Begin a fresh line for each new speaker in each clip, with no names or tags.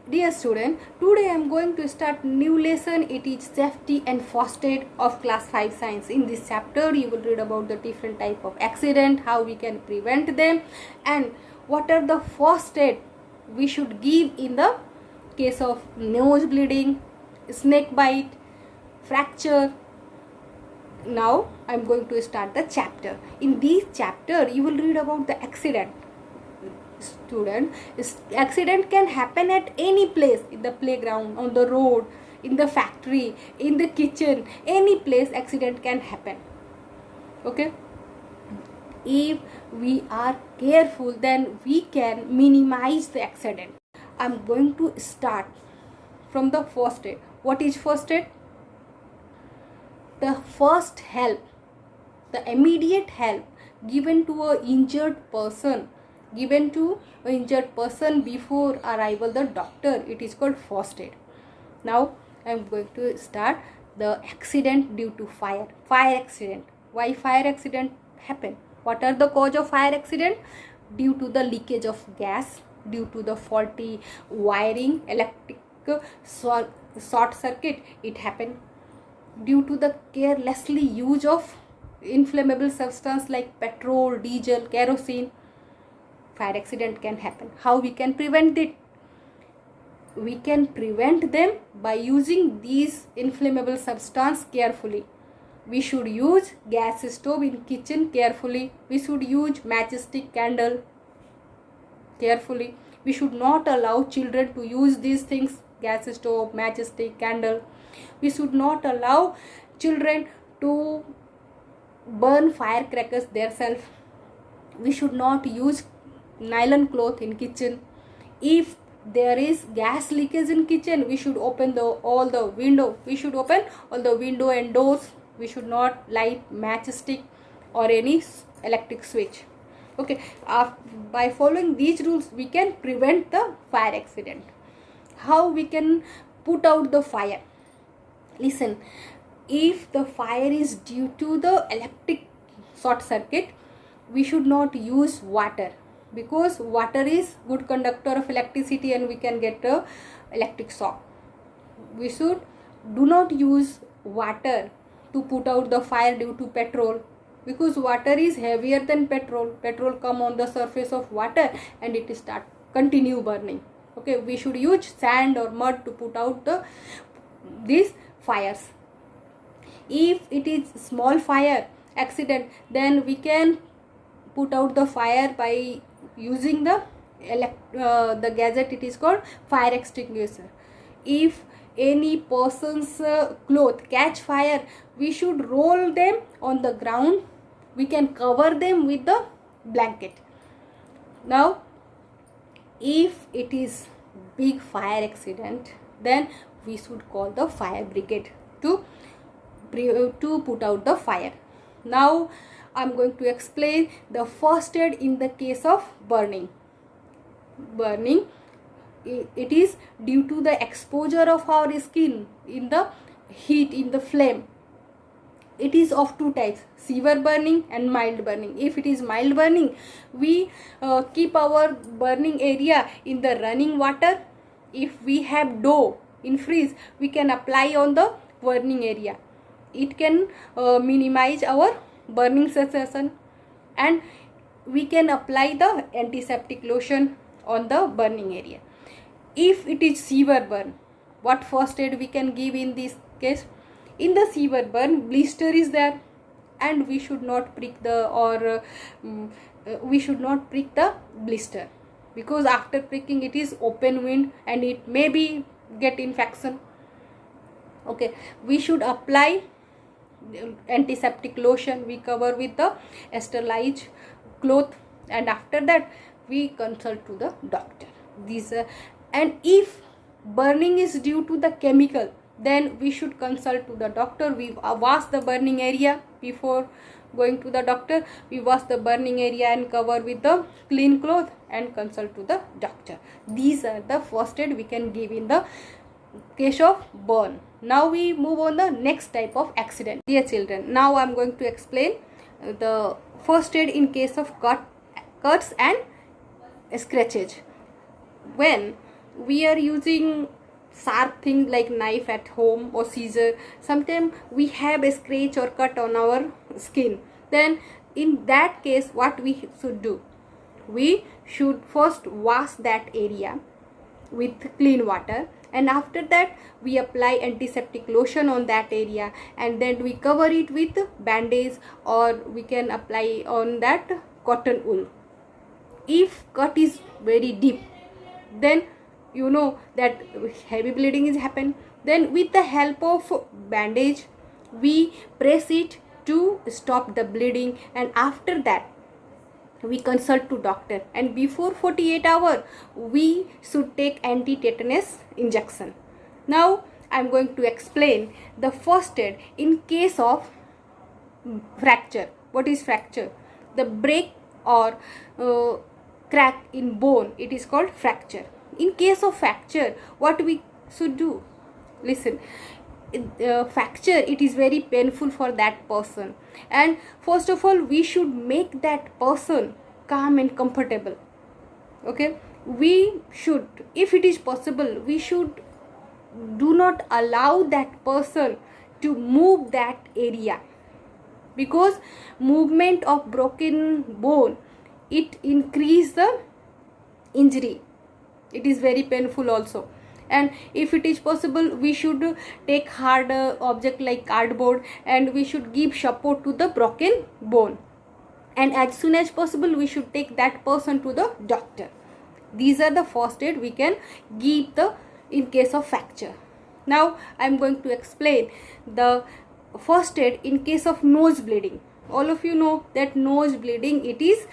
Dear student, today I am going to start new lesson. It is safety and first aid of class 5 science. In this chapter you will read about the different type of accident, how we can prevent them, and what are the first aid we should give in the case of nose bleeding, snake bite, fracture. Now I am going to start the chapter. In this chapter you will read about the accident. Student, accident can happen at any place, in the playground, on the road, in the factory, in the kitchen, any place accident can happen. Okay, if we are careful, then we can minimize the accident. I'm going to start from the first aid. What is first aid? The first help, the immediate help given to a injured person, before arrival the doctor, it is called first aid. Now I am going to start the accident due to fire accident. Why fire accident happen? What are the cause of fire accident? Due to the leakage of gas, due to the faulty wiring, electric short circuit, it happen. Due to the carelessly use of inflammable substance like petrol, diesel, kerosene, fire accident can happen. How we can prevent it? We can prevent them by using these inflammable substance carefully. We should use gas stove in kitchen carefully. We should use matchstick candle carefully. We should not allow children to use these things, gas stove, matchstick, candle. We should not allow children to burn firecrackers themselves. We should not use nylon cloth in kitchen. If there is gas leakage in kitchen, we should open all the window. We should open all the window and doors. We should not light matchstick or any electric switch. Okay, by following these rules we can prevent the fire accident. How we can put out the fire? Listen, if the fire is due to the electric short circuit, we should not use water, because water is good conductor of electricity and we can get a electric shock. We should do not use water to put out the fire due to petrol, because water is heavier than petrol. Petrol come on the surface of water and it start continue burning. Okay, we should use sand or mud to put out these fires. If it is small fire accident, then we can put out the fire by using the gadget, it is called fire extinguisher. If any person's cloth catch fire, we should roll them on the ground. We can cover them with the blanket. Now if it is big fire accident, then we should call the fire brigade to put out the fire. Now I am going to explain the first aid in the case of burning. It is due to the exposure of our skin in the heat, in the flame. It is of two types, severe burning and mild burning. If it is mild burning, we keep our burning area in the running water. If we have dough in freeze, we can apply on the burning area. It can minimize our burning sensation, and we can apply the antiseptic lotion on the burning area. If it is severe burn, what first aid we can give in this case? In the severe burn, blister is there, and we should not prick the blister, because after pricking it is open wound and it may be get infection. Okay, we should apply antiseptic lotion. We cover with the sterilized cloth, and after that we consult to the doctor. And if burning is due to the chemical, then we should consult to the doctor. We wash the burning area before going to the doctor. We wash the burning area and cover with the clean cloth and consult to the doctor. These are the first aid we can give in the case of burn. Now we move on the next type of accident. Dear children, now I am going to explain the first aid in case of cuts and scratches. When we are using sharp thing like knife at home or scissor. Sometimes we have a scratch or cut on our skin. Then in that case, what we should do? We should first wash that area with clean water, and after that we apply antiseptic lotion on that area, and then we cover it with bandage, or we can apply on that cotton wool. If cut is very deep, then you know that heavy bleeding is happen. Then with the help of bandage we press it to stop the bleeding, and after that we consult to doctor, and before 48 hours we should take anti-tetanus injection. Now I am going to explain the first aid in case of fracture. What is fracture? The break or crack in bone, it is called fracture. In case of fracture, what we should do? Listen, fracture, it is very painful for that person, and first of all we should make that person calm and comfortable. Okay, we should, if it is possible, we should do not allow that person to move that area, because movement of broken bone, it increase the injury. It is very painful also. And if it is possible, we should take hard object like cardboard, and we should give support to the broken bone, and as soon as possible we should take that person to the doctor. These are the first aid we can give the in case of fracture. Now I am going to explain the first aid in case of nose bleeding. All of you know that nose bleeding, it is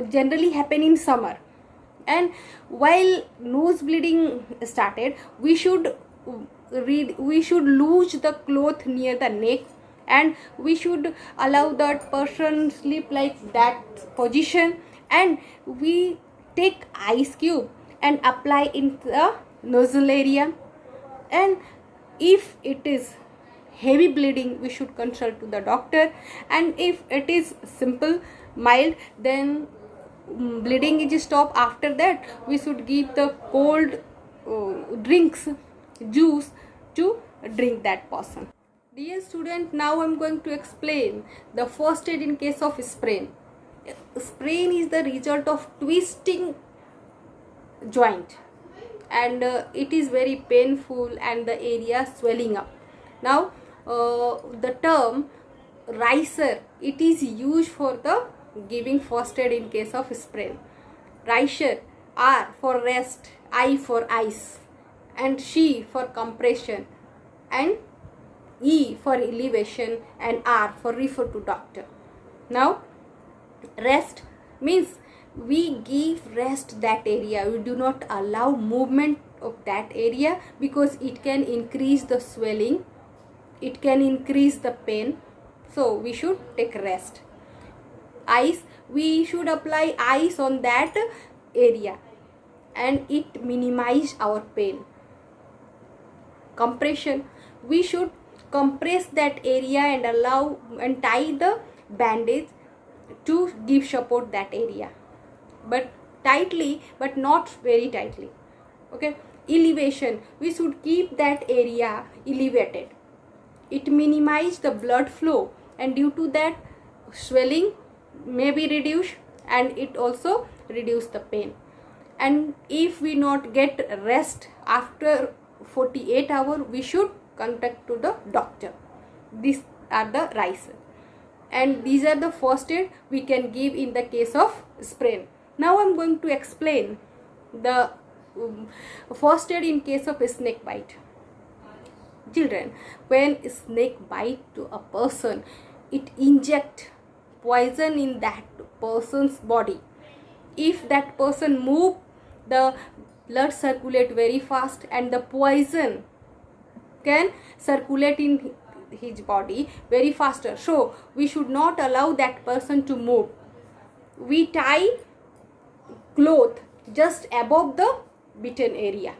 generally happen in summer, and while nose bleeding started, we should lose the cloth near the neck, and we should allow that person sleep like that position, and we take ice cube and apply in the nostril area. And if it is heavy bleeding, we should consult to the doctor, and if it is simple mild, then bleeding is stop. After that we should give the cold drinks, juice to drink that person. Dear student, now I am going to explain the first aid in case of sprain. Sprain is the result of twisting joint, and it is very painful and the area swelling up. Now the term ricer, it is used for the giving first aid in case of sprain. Ricer, R for rest, I for ice, and she for compression, and E for elevation, and R for refer to doctor. Now rest means we give rest that area. We do not allow movement of that area, because it can increase the swelling, it can increase the pain, so we should take rest. Ice, we should apply ice on that area, and it minimize our pain. Compression, we should compress that area and allow and tie the bandage to give support that area, but tightly, but not very tightly. Okay. Elevation, we should keep that area elevated. It minimize the blood flow, and due to that swelling may be reduced, and it also reduce the pain. And if we not get rest after 48 hours, we should contact to the doctor. These are the ricer, and these are the first aid we can give in the case of sprain. Now I am going to explain the first aid in case of a snake bite. Children, when a snake bite to a person, it inject poison in that person's body. If that person move, the blood circulate very fast, and the poison can circulate in his body very faster. So we should not allow that person to move. We tie cloth just above the bitten area.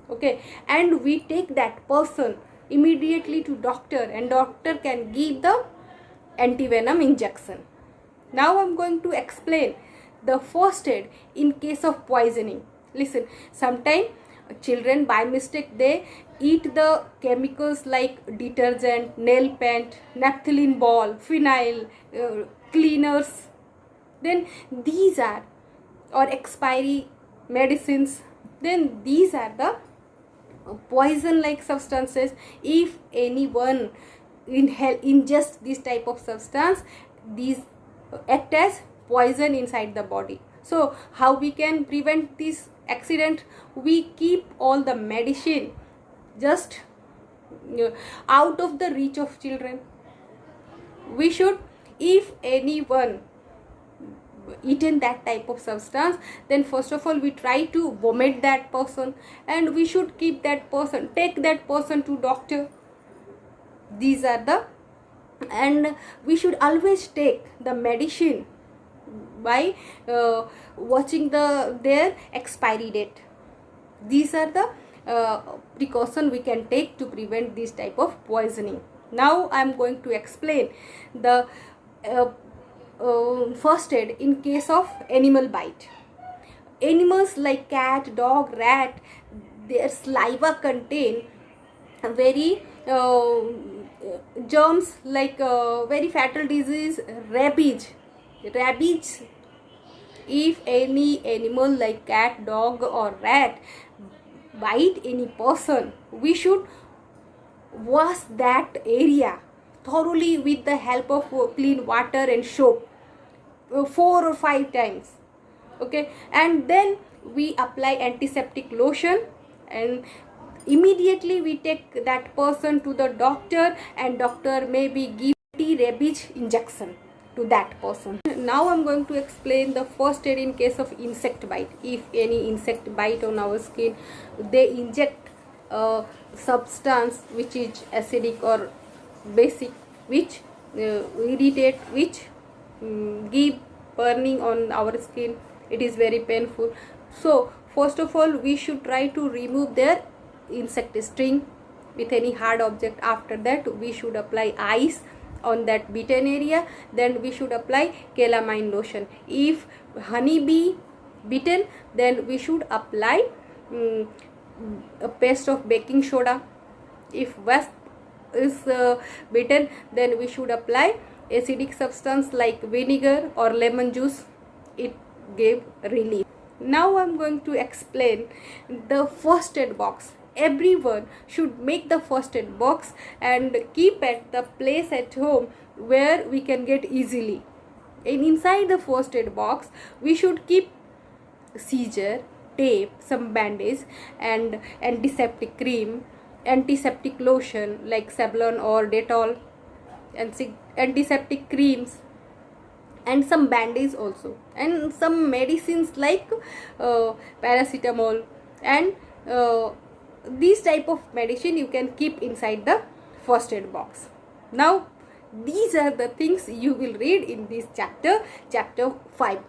Okay, and we take that person immediately to doctor, and doctor can give the antivenom injection. Now I am going to explain the first aid in case of poisoning. Listen, sometimes children by mistake they eat the chemicals like detergent, nail paint, naphthalene ball, phenyl, cleaners. Then these are, or expiry medicines, then these are the poison like substances. If anyone ingest this type of substance, these act as poison inside the body. So how we can prevent this accident? We keep all the medicine just out of the reach of children. We should, if anyone eaten that type of substance, then first of all we try to vomit that person, and we should keep that person, take that person to doctor. These are the, and we should always take the medicine by watching their expiry date. These are the precaution we can take to prevent this type of poisoning. Now I am going to explain the first aid in case of animal bite. Animals like cat, dog, rat, their saliva contain very germs like very fatal disease, rabies. If any animal like cat, dog or rat bite any person, we should wash that area thoroughly with the help of clean water and soap 4 or 5 times. Okay, and then we apply antiseptic lotion, and immediately we take that person to the doctor, and doctor maybe give anti-rabies injection to that person. Now I'm going to explain the first aid in case of insect bite. If any insect bite on our skin, they inject a substance which is acidic or basic, which irritate, which give burning on our skin. It is very painful. So first of all we should try to remove their insect sting with any hard object. After that we should apply ice on that bitten area. Then we should apply calamine lotion. If honey bee bitten, then we should apply a paste of baking soda. If wasp is bitten, then we should apply acidic substance like vinegar or lemon juice. It gave relief. Now I am going to explain the first aid box. Everyone should make the first aid box and keep at the place at home where we can get easily. And inside the first aid box we should keep seizure, tape, some bandage, and antiseptic cream, antiseptic lotion like Savlon or Dettol, and antiseptic creams, and some bandage also, and some medicines like paracetamol, and these type of medicine you can keep inside the first aid box. Now these are the things you will read in this chapter 5.